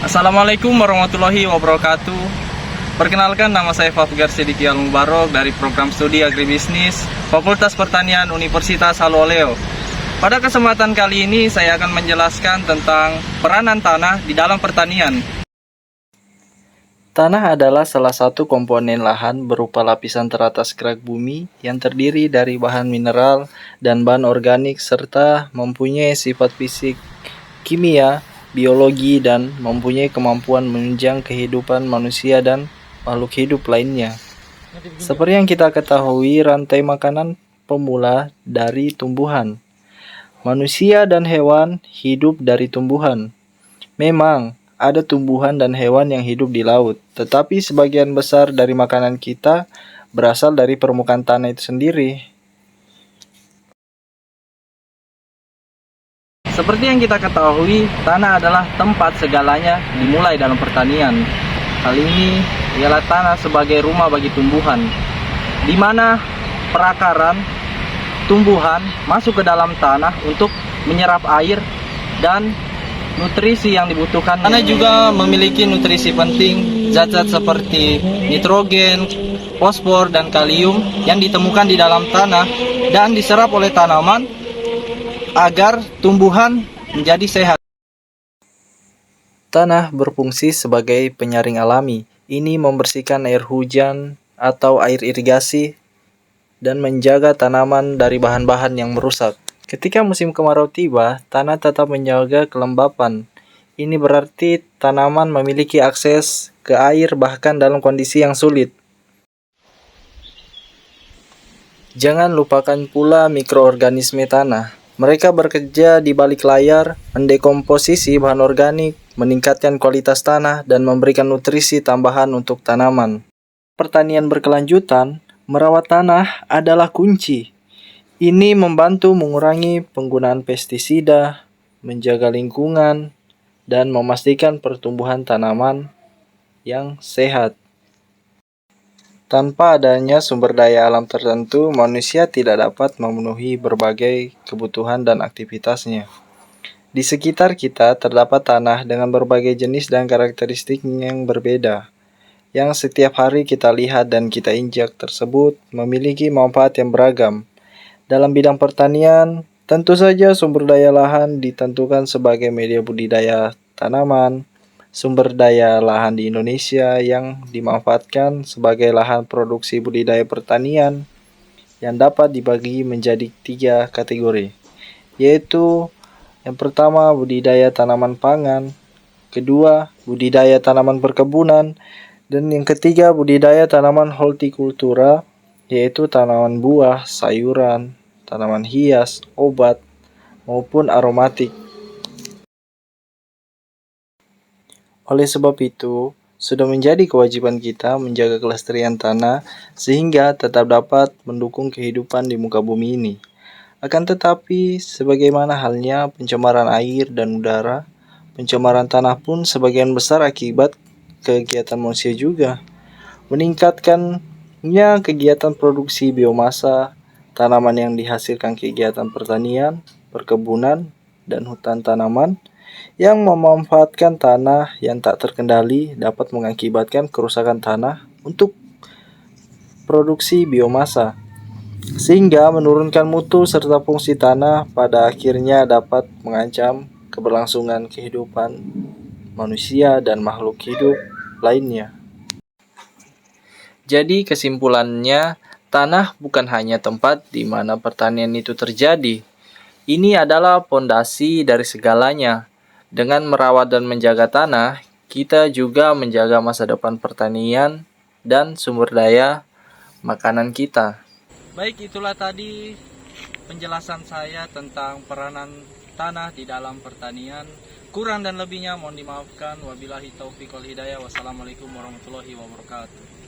Assalamualaikum warahmatullahi wabarakatuh. Perkenalkan, nama saya Fafgar Sidiki Al-Mubarok dari program studi agribisnis Fakultas Pertanian Universitas Haloleo. Pada kesempatan kali ini saya akan menjelaskan tentang peranan tanah di dalam pertanian. Tanah adalah salah satu komponen lahan berupa lapisan teratas kerak bumi yang terdiri dari bahan mineral dan bahan organik serta mempunyai sifat fisik, kimia, biologi, dan mempunyai kemampuan menunjang kehidupan manusia dan makhluk hidup lainnya. Seperti yang kita ketahui, rantai makanan pemula dari tumbuhan. Manusia dan hewan hidup dari tumbuhan. Memang, ada tumbuhan dan hewan yang hidup di laut, tetapi sebagian besar dari makanan kita berasal dari permukaan tanah itu sendiri. Seperti yang kita ketahui, tanah adalah tempat segalanya dimulai dalam pertanian. Hal ini ialah tanah sebagai rumah bagi tumbuhan, di mana perakaran tumbuhan masuk ke dalam tanah untuk menyerap air dan nutrisi yang dibutuhkan. Tanah juga memiliki nutrisi penting, zat-zat seperti nitrogen, fosfor, dan kalium yang ditemukan di dalam tanah dan diserap oleh tanaman agar tumbuhan menjadi sehat. Tanah berfungsi sebagai penyaring alami. Ini membersihkan air hujan atau air irigasi dan menjaga tanaman dari bahan-bahan yang merusak. Ketika musim kemarau tiba, tanah tetap menjaga kelembapan. Ini berarti tanaman memiliki akses ke air bahkan dalam kondisi yang sulit. Jangan lupakan pula mikroorganisme tanah. Mereka bekerja di balik layar, mendekomposisi bahan organik, meningkatkan kualitas tanah, dan memberikan nutrisi tambahan untuk tanaman. Pertanian berkelanjutan, merawat tanah adalah kunci. Ini membantu mengurangi penggunaan pestisida, menjaga lingkungan, dan memastikan pertumbuhan tanaman yang sehat. Tanpa adanya sumber daya alam tertentu, manusia tidak dapat memenuhi berbagai kebutuhan dan aktivitasnya. Di sekitar kita terdapat tanah dengan berbagai jenis dan karakteristik yang berbeda, yang setiap hari kita lihat dan kita injak tersebut memiliki manfaat yang beragam. Dalam bidang pertanian, tentu saja sumber daya lahan ditentukan sebagai media budidaya tanaman. Sumber daya lahan di Indonesia yang dimanfaatkan sebagai lahan produksi budidaya pertanian yang dapat dibagi menjadi 3 kategori, yaitu yang pertama budidaya tanaman pangan, kedua budidaya tanaman perkebunan, dan yang ketiga budidaya tanaman hortikultura, yaitu tanaman buah, sayuran, tanaman hias, obat, maupun aromatik. Oleh sebab itu, sudah menjadi kewajiban kita menjaga kelestarian tanah sehingga tetap dapat mendukung kehidupan di muka bumi ini. Akan tetapi, sebagaimana halnya pencemaran air dan udara, pencemaran tanah pun sebagian besar akibat kegiatan manusia juga. Meningkatkannya kegiatan produksi biomasa, tanaman yang dihasilkan kegiatan pertanian, perkebunan, dan hutan tanaman, yang memanfaatkan tanah yang tak terkendali dapat mengakibatkan kerusakan tanah untuk produksi biomasa, sehingga menurunkan mutu serta fungsi tanah, pada akhirnya dapat mengancam keberlangsungan kehidupan manusia dan makhluk hidup lainnya. Jadi kesimpulannya, tanah bukan hanya tempat di mana pertanian itu terjadi. Ini adalah fondasi dari segalanya. Dengan merawat dan menjaga tanah, kita juga menjaga masa depan pertanian dan sumber daya makanan kita. Baik, itulah tadi penjelasan saya tentang peranan tanah di dalam pertanian. Kurang dan lebihnya mohon dimaafkan. Wabillahi taufiq wal hidayah. Wassalamualaikum warahmatullahi wabarakatuh.